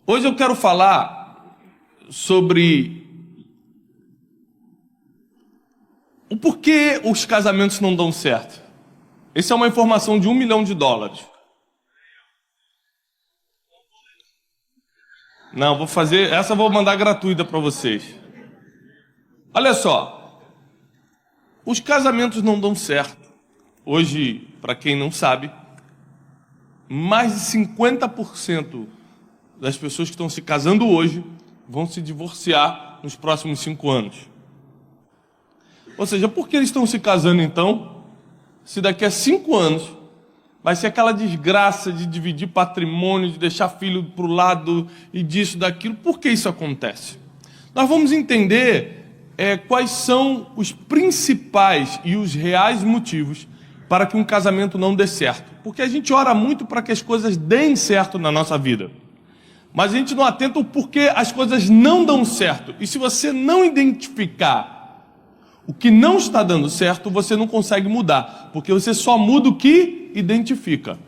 Hoje eu quero falar sobre o porquê os casamentos não dão certo. Essa é uma informação de $1 milhão. Não, vou fazer, essa eu vou mandar gratuita para vocês. Olha só, os casamentos não dão certo. Hoje, para quem não sabe, mais de 50% das pessoas que estão se casando hoje vão se divorciar nos próximos 5 anos. Ou seja, por que eles estão se casando então, se daqui a 5 anos vai ser aquela desgraça de dividir patrimônio, de deixar filho para o lado e disso, daquilo? Por que isso acontece? Nós vamos entender quais são os principais e os reais motivos para que um casamento não dê certo. Porque a gente ora muito para que as coisas deem certo na nossa vida, mas a gente não atenta o porquê as coisas não dão certo. E se você não identificar o que não está dando certo, você não consegue mudar, porque você só muda o que identifica.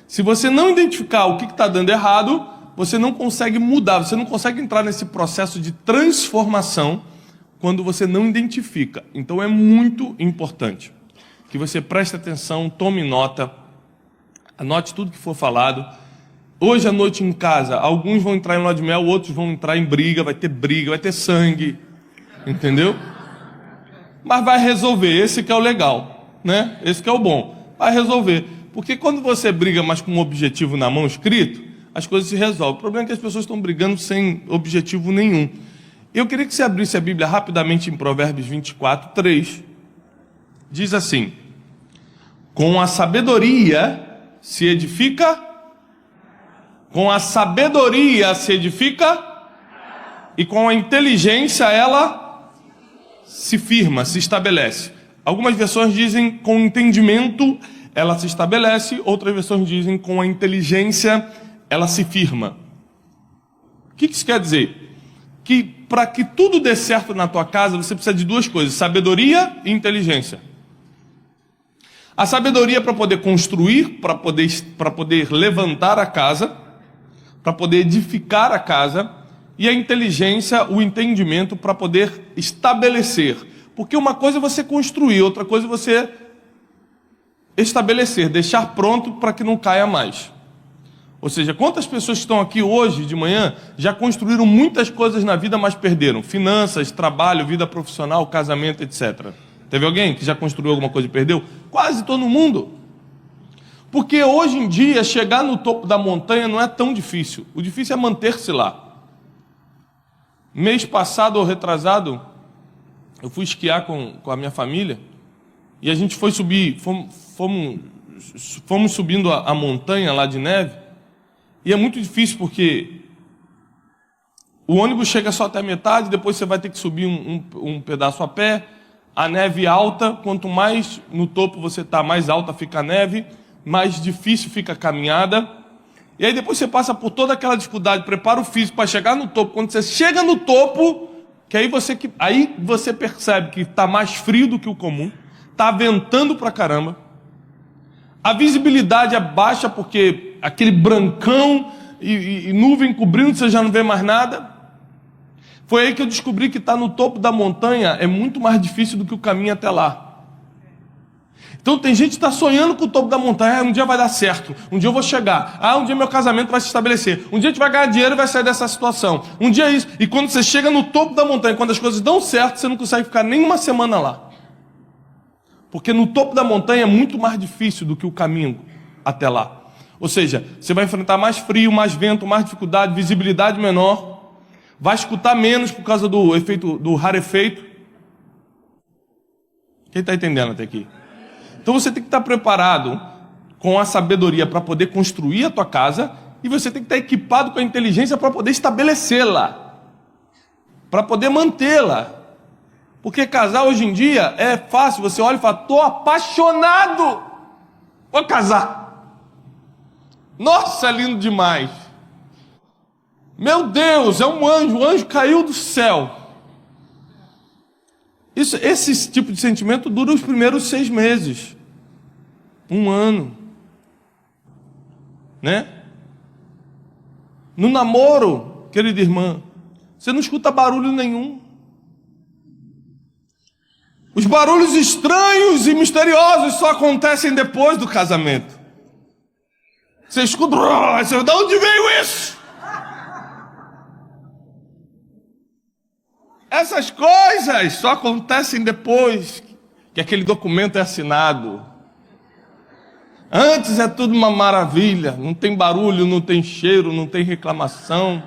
Se você não identificar o que está dando errado, você não consegue mudar, você não consegue entrar nesse processo de transformação quando você não identifica. Então é muito importante que você preste atenção, tome nota, anote tudo que for falado. Hoje à noite em casa, alguns vão entrar em lua de mel, outros vão entrar em briga, vai ter sangue, entendeu? Mas vai resolver, esse que é o legal, né? Esse que é o bom, vai resolver. Porque quando você briga, mas com um objetivo na mão escrito, as coisas se resolvem. O problema é que as pessoas estão brigando sem objetivo nenhum. Eu queria que você abrisse a Bíblia rapidamente em Provérbios 24:3. Diz assim: com a sabedoria se edifica, com a sabedoria se edifica, e com a inteligência ela se firma, se estabelece. Algumas versões dizem com entendimento ela se estabelece, outras versões dizem com a inteligência ela se firma. O que isso quer dizer? Que para que tudo dê certo na tua casa, você precisa de duas coisas: sabedoria e inteligência. A sabedoria para poder construir, para poder levantar a casa, para poder edificar a casa, e a inteligência, o entendimento para poder estabelecer. Porque uma coisa é você construir, outra coisa é você estabelecer, deixar pronto para que não caia mais. Ou seja, quantas pessoas que estão aqui hoje de manhã já construíram muitas coisas na vida, mas perderam? Finanças, trabalho, vida profissional, casamento, etc. Teve alguém que já construiu alguma coisa e perdeu? Quase todo mundo. Porque hoje em dia, chegar no topo da montanha não é tão difícil. O difícil é manter-se lá. Mês passado ou retrasado, eu fui esquiar com a minha família e a gente foi subir, fomos subindo a montanha lá de neve, e é muito difícil porque o ônibus chega só até a metade, depois você vai ter que subir um pedaço a pé, a neve alta, quanto mais no topo você está, mais alta fica a neve, mais difícil fica a caminhada. E aí depois você passa por toda aquela dificuldade, prepara o físico para chegar no topo. Quando você chega no topo, aí você percebe que está mais frio do que o comum, está ventando pra caramba, a visibilidade é baixa porque aquele brancão e nuvem cobrindo, você já não vê mais nada. Foi aí que eu descobri que estar no topo da montanha é muito mais difícil do que o caminho até lá. Então tem gente que está sonhando com o topo da montanha. Um dia vai dar certo, um dia eu vou chegar, um dia meu casamento vai se estabelecer, um dia a gente vai ganhar dinheiro e vai sair dessa situação, um dia isso. E quando você chega no topo da montanha, quando as coisas dão certo, você não consegue ficar nem uma semana lá. Porque no topo da montanha é muito mais difícil do que o caminho até lá. Ou seja, você vai enfrentar mais frio, mais vento, mais dificuldade, visibilidade menor, vai escutar menos por causa do rarefeito. Quem está entendendo até aqui? Então você tem que estar preparado com a sabedoria para poder construir a tua casa, e você tem que estar equipado com a inteligência para poder estabelecê-la, para poder mantê-la. Porque casar hoje em dia é fácil, você olha e fala: estou apaixonado, vou casar. Nossa, é lindo demais. Meu Deus, é um anjo, o anjo caiu do céu. Esse tipo de sentimento dura os primeiros 6 meses, 1 ano, né? No namoro, querida irmã, você não escuta barulho nenhum. Os barulhos estranhos e misteriosos só acontecem depois do casamento. Você escuta, você, de onde veio isso? Essas coisas só acontecem depois que aquele documento é assinado. Antes é tudo uma maravilha, não tem barulho, não tem cheiro, não tem reclamação.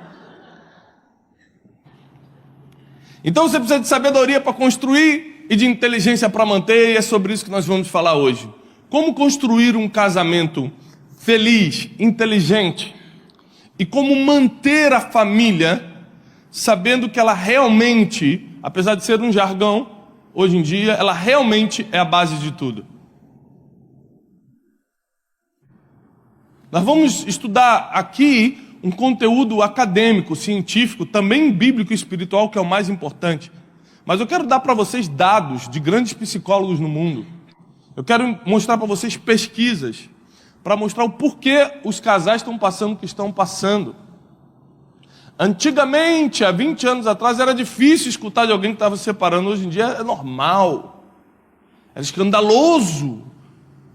Então você precisa de sabedoria para construir e de inteligência para manter, e é sobre isso que nós vamos falar hoje. Como construir um casamento feliz, inteligente, e como manter a família sabendo que ela realmente, apesar de ser um jargão, hoje em dia, ela realmente é a base de tudo. Nós vamos estudar aqui um conteúdo acadêmico, científico, também bíblico e espiritual, que é o mais importante. Mas eu quero dar para vocês dados de grandes psicólogos no mundo. Eu quero mostrar para vocês pesquisas, para mostrar o porquê os casais estão passando o que estão passando. Antigamente, há 20 anos atrás, era difícil escutar de alguém que estava se separando. Hoje em dia é normal. Era escandaloso.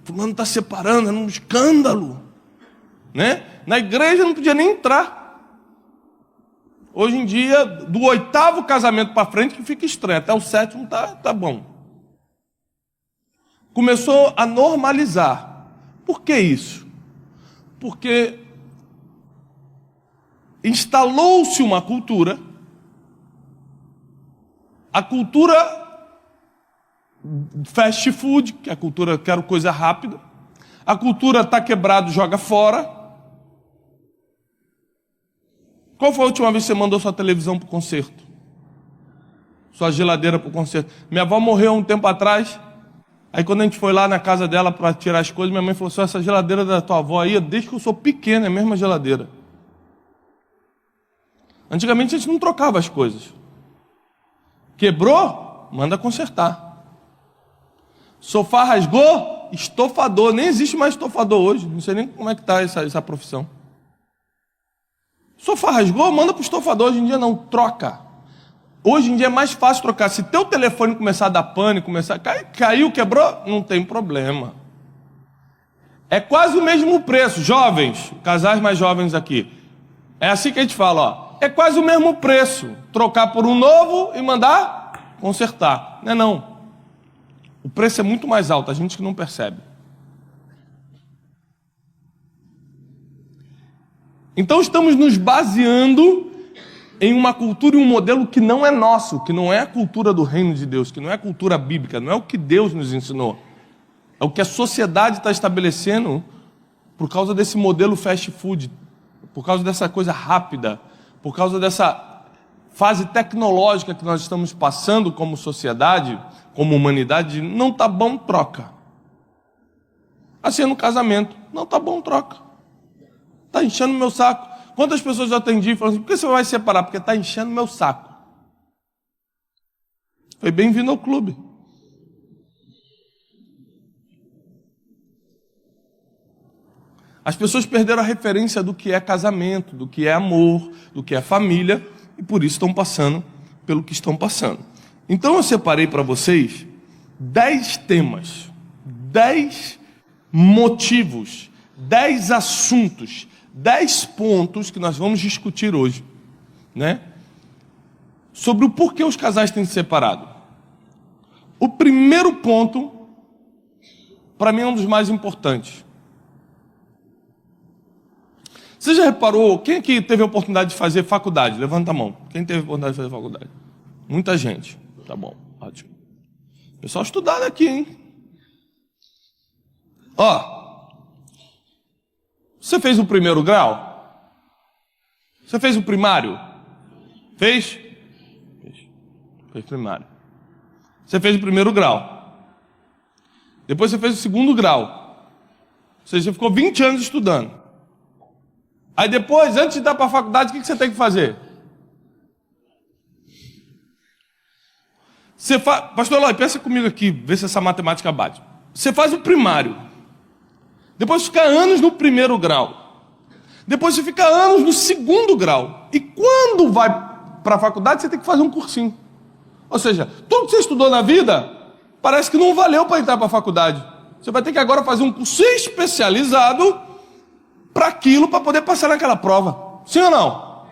Fulano está separando, era um escândalo. Né? Na igreja não podia nem entrar. Hoje em dia, do 8º casamento para frente, que fica estranho. Até o 7º tá bom. Começou a normalizar. Por que isso? Porque instalou-se uma cultura, a cultura fast food, que é a cultura quero coisa rápida, a cultura está quebrado, joga fora. Qual foi a última vez que você mandou sua televisão para o concerto? Sua geladeira para o concerto? Minha avó morreu há um tempo atrás, aí quando a gente foi lá na casa dela para tirar as coisas, minha mãe falou assim, essa geladeira da tua avó aí, desde que eu sou pequena, é a mesma geladeira. Antigamente a gente não trocava as coisas. Quebrou? Manda consertar. Sofá rasgou? Estofador. Nem existe mais estofador hoje. Não sei nem como é que está essa profissão. Sofá rasgou? Manda para o estofador. Hoje em dia não, troca. Hoje em dia é mais fácil trocar. Se teu telefone começar a dar pane, começar a cair, caiu, quebrou, não tem problema. É quase o mesmo preço. Jovens, casais mais jovens aqui. É assim que a gente fala, ó. É quase o mesmo preço, trocar por um novo e mandar consertar. Não é não. O preço é muito mais alto, a gente que não percebe. Então estamos nos baseando em uma cultura e um modelo que não é nosso, que não é a cultura do reino de Deus, que não é a cultura bíblica, não é o que Deus nos ensinou. É o que a sociedade está estabelecendo por causa desse modelo fast food, por causa dessa coisa rápida, por causa dessa fase tecnológica que nós estamos passando como sociedade, como humanidade, não tá bom, troca. Assim é no casamento, não tá bom, troca. Tá enchendo meu saco. Quantas pessoas eu atendi e falaram assim, por que você vai separar? Porque tá enchendo meu saco. Foi bem-vindo ao clube. As pessoas perderam a referência do que é casamento, do que é amor, do que é família, e por isso estão passando pelo que estão passando. Então eu separei para vocês 10 temas, 10 motivos, 10 assuntos, 10 pontos que nós vamos discutir hoje, né? Sobre o porquê os casais têm se separado. O primeiro ponto, para mim é um dos mais importantes. Você já reparou, quem aqui teve a oportunidade de fazer faculdade? Levanta a mão. Quem teve a oportunidade de fazer faculdade? Muita gente. Tá bom, ótimo. Pessoal estudado aqui, hein? Ó, você fez o primeiro grau? Você fez o primário? Fez? Fez primário. Você fez o primeiro grau. Depois você fez o segundo grau. Ou seja, você ficou 20 anos estudando. Aí depois, antes de ir para a faculdade, o que você tem que fazer? Você faz... Pastor Eloy, pensa comigo aqui, vê se essa matemática bate. Você faz o primário. Depois fica anos no primeiro grau. Depois você fica anos no segundo grau. E quando vai para a faculdade, você tem que fazer um cursinho. Ou seja, tudo que você estudou na vida, parece que não valeu para entrar para a faculdade. Você vai ter que agora fazer um curso especializado para aquilo, para poder passar naquela prova. Sim ou não?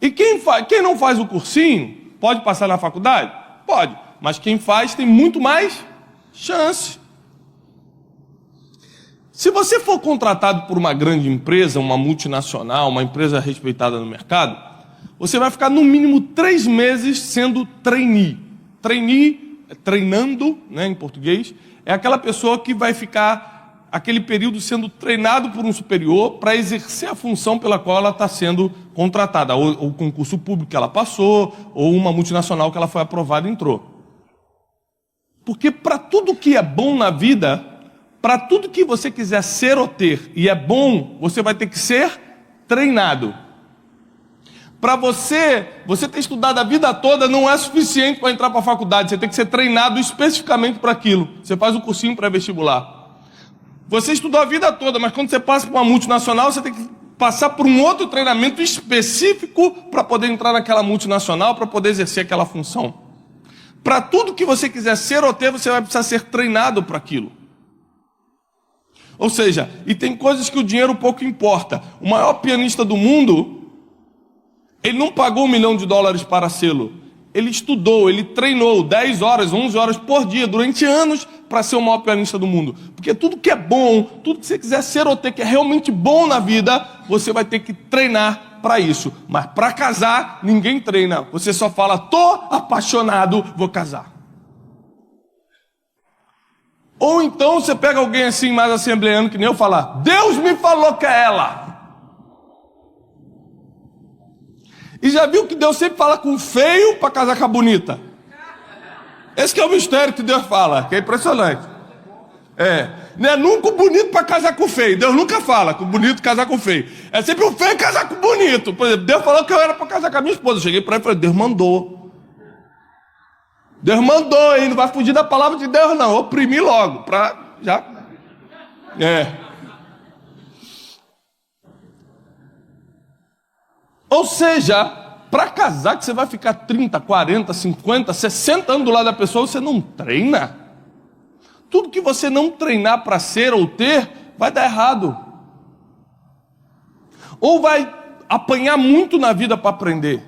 E quem não faz o cursinho, pode passar na faculdade? Pode. Mas quem faz tem muito mais chance. Se você for contratado por uma grande empresa, uma multinacional, uma empresa respeitada no mercado, você vai ficar no mínimo 3 meses sendo trainee. Trainee, treinando, né, em português, é aquela pessoa que vai ficar aquele período sendo treinado por um superior para exercer a função pela qual ela está sendo contratada, ou o concurso público que ela passou, ou uma multinacional que ela foi aprovada e entrou. Porque para tudo que é bom na vida, para tudo que você quiser ser ou ter e é bom, você vai ter que ser treinado. Para você ter estudado a vida toda não é suficiente para entrar para a faculdade, você tem que ser treinado especificamente para aquilo. Você faz um cursinho pré-vestibular. Você estudou a vida toda, mas quando você passa para uma multinacional, você tem que passar por um outro treinamento específico para poder entrar naquela multinacional, para poder exercer aquela função. Para tudo que você quiser ser ou ter, você vai precisar ser treinado para aquilo. Ou seja, e tem coisas que o dinheiro pouco importa. O maior pianista do mundo, ele não pagou $1 milhão para sê-lo. Ele estudou, ele treinou 10 horas, 11 horas por dia, durante anos, para ser o maior pianista do mundo. Porque tudo que é bom, tudo que você quiser ser ou ter, que é realmente bom na vida, você vai ter que treinar para isso. Mas para casar, ninguém treina. Você só fala, tô apaixonado, vou casar. Ou então você pega alguém assim, mais assembleano que nem eu, fala, Deus me falou que é ela. E já viu que Deus sempre fala com o feio para casar com a bonita? Esse que é o mistério que Deus fala, que é impressionante. Não é nunca o bonito para casar com o feio. Deus nunca fala com o bonito casar com o feio. É sempre o feio casar com o bonito. Por exemplo, Deus falou que eu era para casar com a minha esposa. Eu cheguei para ele e falei, Deus mandou. Deus mandou, hein? Não vai fugir da palavra de Deus, não. Oprimi logo, para já. Ou seja, para casar que você vai ficar 30, 40, 50, 60 anos do lado da pessoa, você não treina. Tudo que você não treinar para ser ou ter, vai dar errado. Ou vai apanhar muito na vida para aprender.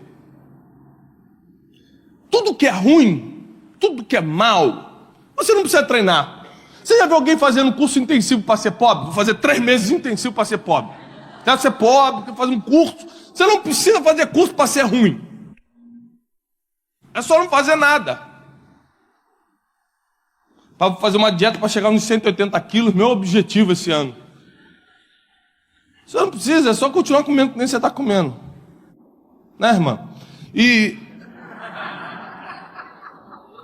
Tudo que é ruim, tudo que é mal, você não precisa treinar. Você já viu alguém fazendo curso intensivo para ser pobre? Vou fazer 3 meses intensivo para ser pobre. Quero ser pobre, quero fazer um curso. Você não precisa fazer curso para ser ruim. É só não fazer nada. Para fazer uma dieta para chegar nos 180 quilos, meu objetivo esse ano. Você não precisa, é só continuar comendo que nem você está comendo. Né, irmã? E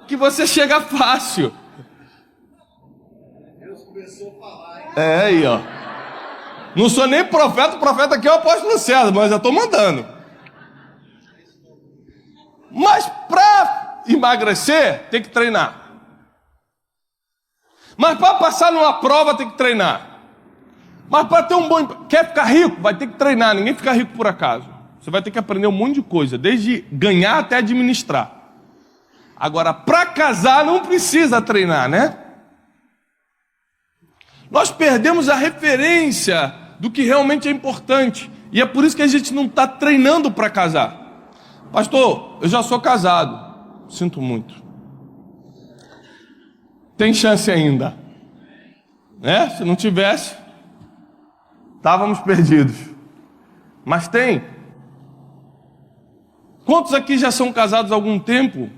que você chega fácil. Deus começou a falar. Aí, ó. Não sou nem profeta, o profeta aqui é o apóstolo César, mas eu estou mandando. Mas para emagrecer, tem que treinar. Mas para passar numa prova, tem que treinar. Mas para ter um bom... Quer ficar rico? Vai ter que treinar. Ninguém fica rico por acaso. Você vai ter que aprender um monte de coisa, desde ganhar até administrar. Agora, para casar, não precisa treinar, né? Nós perdemos a referência do que realmente é importante. E é por isso que a gente não está treinando para casar. Pastor, eu já sou casado. Sinto muito. Tem chance ainda. Né? Se não tivesse, estávamos perdidos. Mas tem. Quantos aqui já são casados há algum tempo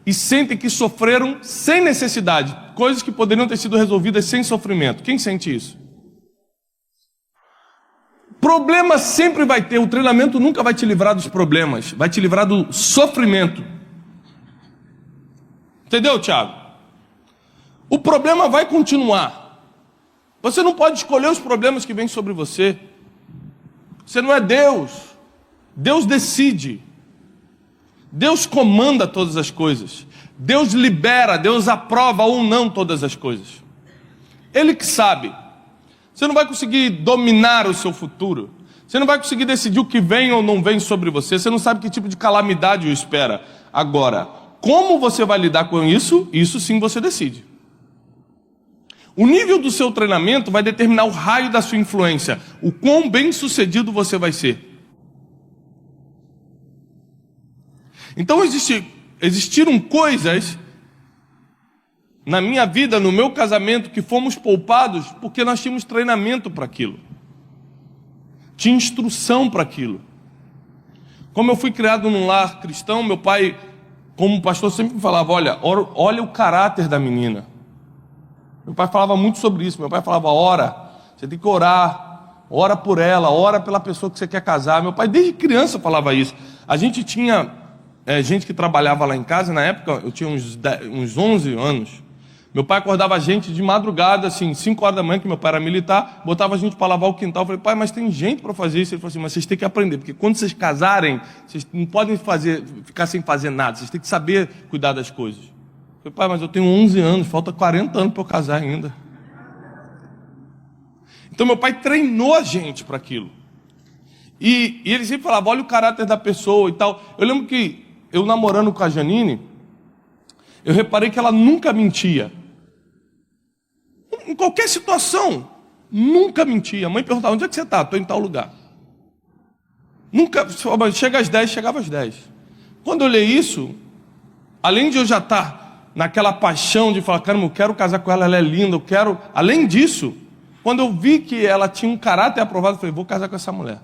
e sentem que sofreram sem necessidade? Coisas que poderiam ter sido resolvidas sem sofrimento. Quem sente isso? Problema sempre vai ter. O treinamento nunca vai te livrar dos problemas. Vai te livrar do sofrimento. Entendeu, Tiago? O problema vai continuar. Você não pode escolher os problemas que vêm sobre você. Você não é Deus. Deus decide. Deus comanda todas as coisas. Deus libera, Deus aprova ou não todas as coisas. Ele que sabe. Você não vai conseguir dominar o seu futuro. Você não vai conseguir decidir o que vem ou não vem sobre você. Você não sabe que tipo de calamidade o espera. Agora, como você vai lidar com isso? Isso sim você decide. O nível do seu treinamento vai determinar o raio da sua influência. O quão bem sucedido você vai ser. Então existiram coisas na minha vida, no meu casamento, que fomos poupados porque nós tínhamos treinamento para aquilo. Tinha instrução para aquilo. Como eu fui criado num lar cristão, meu pai, como pastor, sempre me falava, olha o caráter da menina. Meu pai falava muito sobre isso. Meu pai falava, ora, você tem que orar, ora por ela, ora pela pessoa que você quer casar. Meu pai desde criança falava isso. A gente tinha gente que trabalhava lá em casa, na época eu tinha uns 11 anos. Meu pai acordava a gente de madrugada, assim, 5 horas da manhã, que meu pai era militar, botava a gente para lavar o quintal. Eu falei, pai, mas tem gente para fazer isso. Ele falou assim, mas vocês têm que aprender, porque quando vocês casarem, vocês não podem ficar sem fazer nada, vocês têm que saber cuidar das coisas. Eu falei, pai, mas eu tenho 11 anos, falta 40 anos para eu casar ainda. Então meu pai treinou a gente para aquilo. E ele sempre falava, olha o caráter da pessoa e tal. Eu lembro que eu namorando com a Janine, eu reparei que ela nunca mentia. Em qualquer situação, nunca mentia. A mãe perguntava, onde é que você está? Estou em tal lugar. Nunca, chega às 10, chegava às 10. Quando eu olhei isso, além de eu já estar naquela paixão de falar, caramba, eu quero casar com ela, ela é linda, eu quero... Além disso, quando eu vi que ela tinha um caráter aprovado, eu falei, vou casar com essa mulher.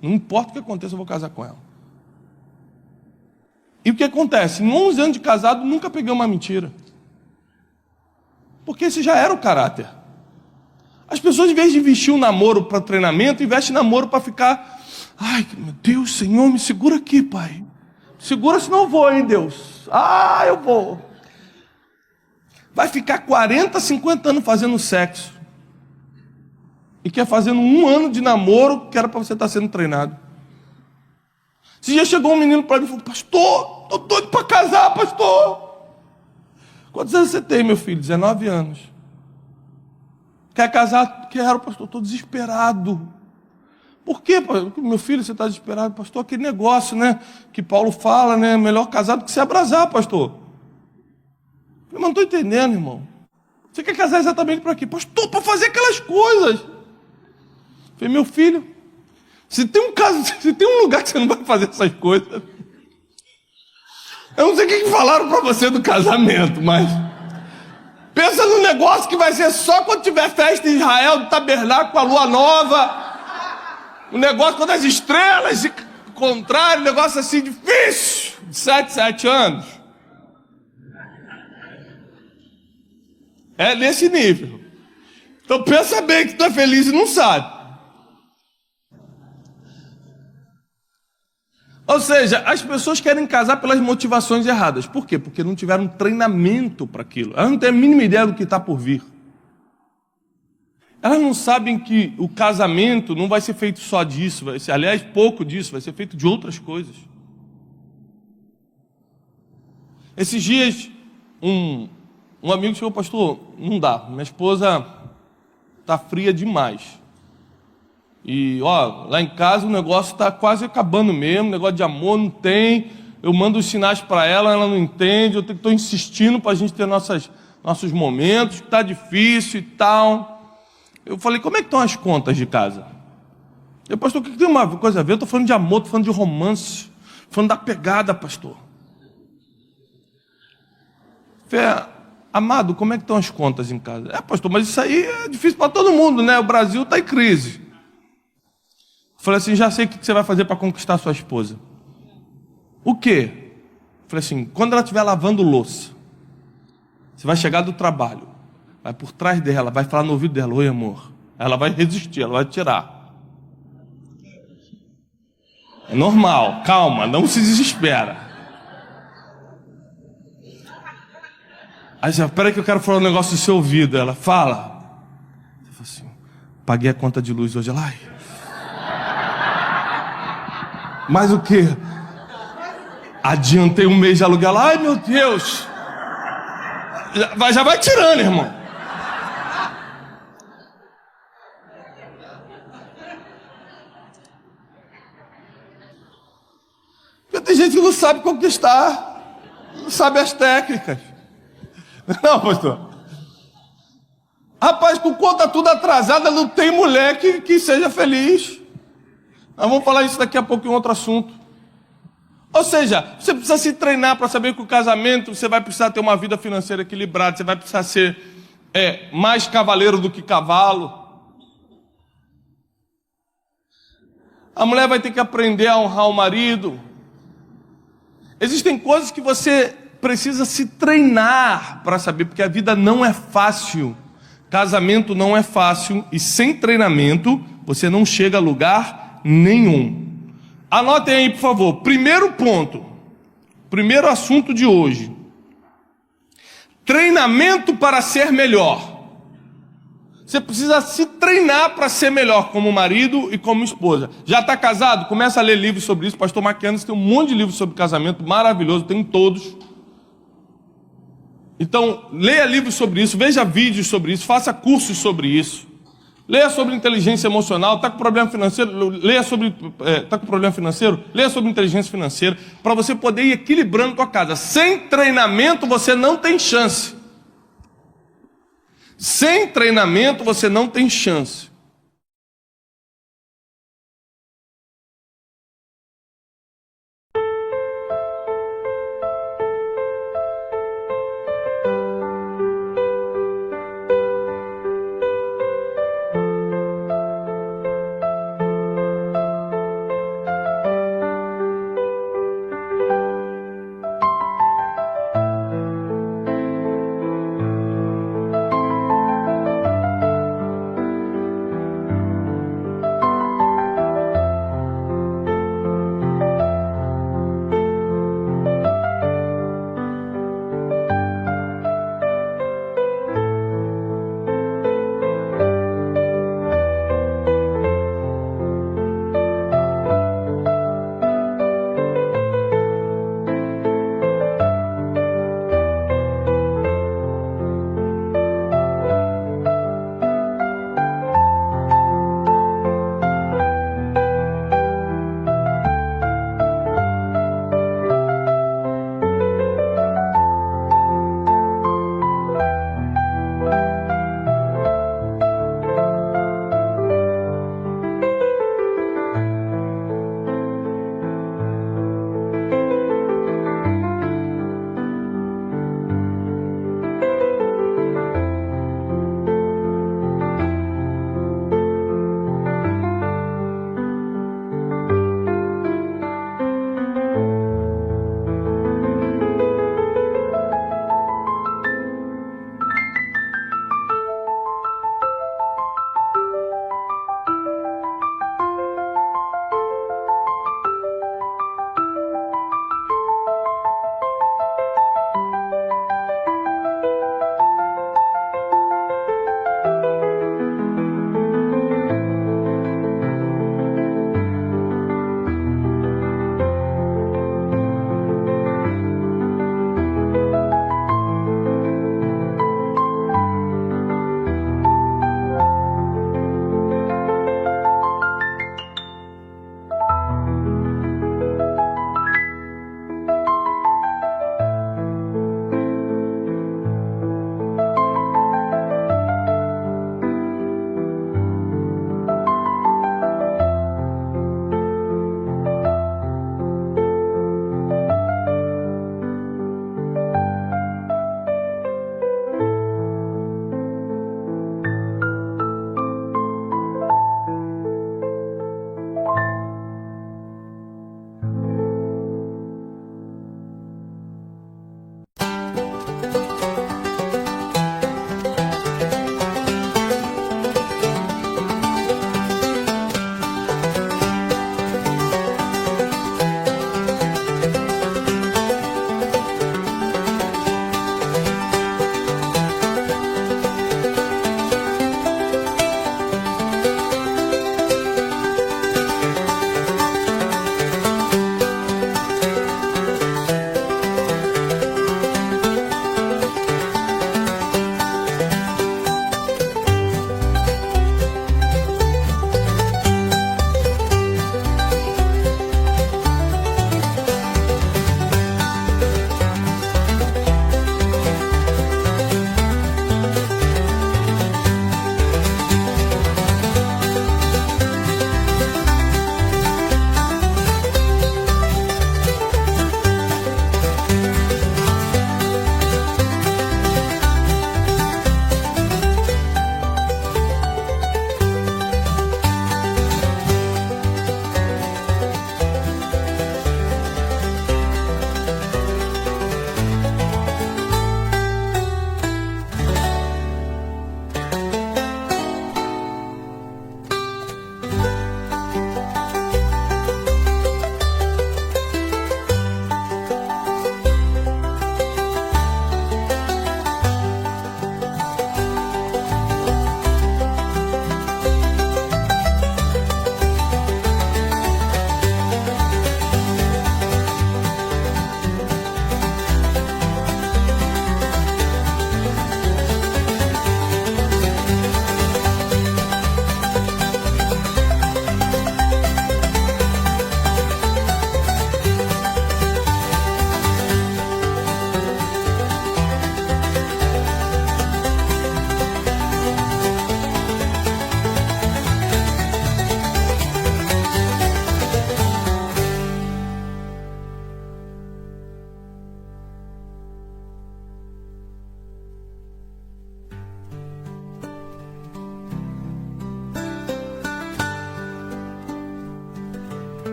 Não importa o que aconteça, eu vou casar com ela. E o que acontece? Em 11 anos de casado, nunca peguei uma mentira. Porque esse já era o caráter. As pessoas, em vez de investir um namoro para treinamento, investem namoro para ficar... Ai, meu Deus, Senhor, me segura aqui, Pai. Segura, senão eu vou, hein, Deus. Ah, eu vou. Vai ficar 40, 50 anos fazendo sexo. E quer fazendo 1 ano de namoro, que era para você estar sendo treinado. Esse dia chegou um menino para mim e falou, pastor, estou doido para casar, pastor. Quantos anos você tem, meu filho? 19 anos. Quer casar? Quero, pastor, estou desesperado. Por quê, meu filho, você está desesperado? Pastor, aquele negócio, né, que Paulo fala, né, melhor casar do que se abrasar, pastor. Eu não estou entendendo, irmão. Você quer casar exatamente para quê? Pastor, para fazer aquelas coisas. Eu falei, meu filho, se tem um lugar que você não vai fazer essas coisas... Eu não sei o que falaram para você do casamento, mas... Pensa num negócio que vai ser só quando tiver festa em Israel, do tabernáculo, com a lua nova. Um negócio quando as estrelas se encontrarem, um negócio assim difícil. De 7 anos. É nesse nível. Então pensa bem que tu é feliz e não sabe. Ou seja, as pessoas querem casar pelas motivações erradas. Por quê? Porque não tiveram treinamento para aquilo. Elas não têm a mínima ideia do que está por vir. Elas não sabem que o casamento não vai ser feito só disso, vai ser, aliás, pouco disso, vai ser feito de outras coisas. Esses dias, um amigo chegou, pastor, não dá, minha esposa está fria demais. E, lá em casa o negócio está quase acabando mesmo, negócio de amor não tem, eu mando os sinais para ela, ela não entende, eu estou insistindo para a gente ter nossos momentos, que está difícil e tal. Eu falei, como é que estão as contas de casa? Eu, pastor, o que tem uma coisa a ver? Eu estou falando de amor, estou falando de romance, estou falando da pegada, pastor. Falei, amado, como é que estão as contas em casa? Pastor, mas isso aí é difícil para todo mundo, né? O Brasil está em crise. Falei assim, já sei o que você vai fazer para conquistar sua esposa. O quê? Falei assim, quando ela estiver lavando louça, você vai chegar do trabalho, vai por trás dela, vai falar no ouvido dela, oi amor. Ela vai resistir, ela vai tirar. É normal, calma, não se desespera. Aí você, peraí que eu quero falar um negócio no seu ouvido. Ela fala. Você fala assim, paguei a conta de luz hoje. Ela, ai. Mas o quê? Adiantei 1 mês de aluguel. Ai, meu Deus. Já vai tirando, irmão. Tem gente que não sabe conquistar, não sabe as técnicas. Não, pastor. Rapaz, com conta tudo atrasada, não tem mulher que seja feliz. Nós vamos falar isso daqui a pouco em outro assunto. Ou seja, você precisa se treinar para saber que o casamento, você vai precisar ter uma vida financeira equilibrada, você vai precisar ser mais cavaleiro do que cavalo. A mulher vai ter que aprender a honrar o marido. Existem coisas que você precisa se treinar para saber, porque a vida não é fácil. Casamento não é fácil e sem treinamento você não chega a lugar nenhum. Anotem aí, por favor. Primeiro ponto, primeiro assunto de hoje. Treinamento para ser melhor. Você precisa se treinar para ser melhor como marido e como esposa. Já está casado? Começa a ler livros sobre isso. Pastor Maquianas tem um monte de livros sobre casamento, maravilhoso, tem todos. Então, leia livros sobre isso, veja vídeos sobre isso, faça cursos sobre isso. Leia sobre inteligência emocional, está com problema financeiro, leia sobre leia sobre inteligência financeira, para você poder ir equilibrando a tua casa. Sem treinamento você não tem chance. Sem treinamento você não tem chance.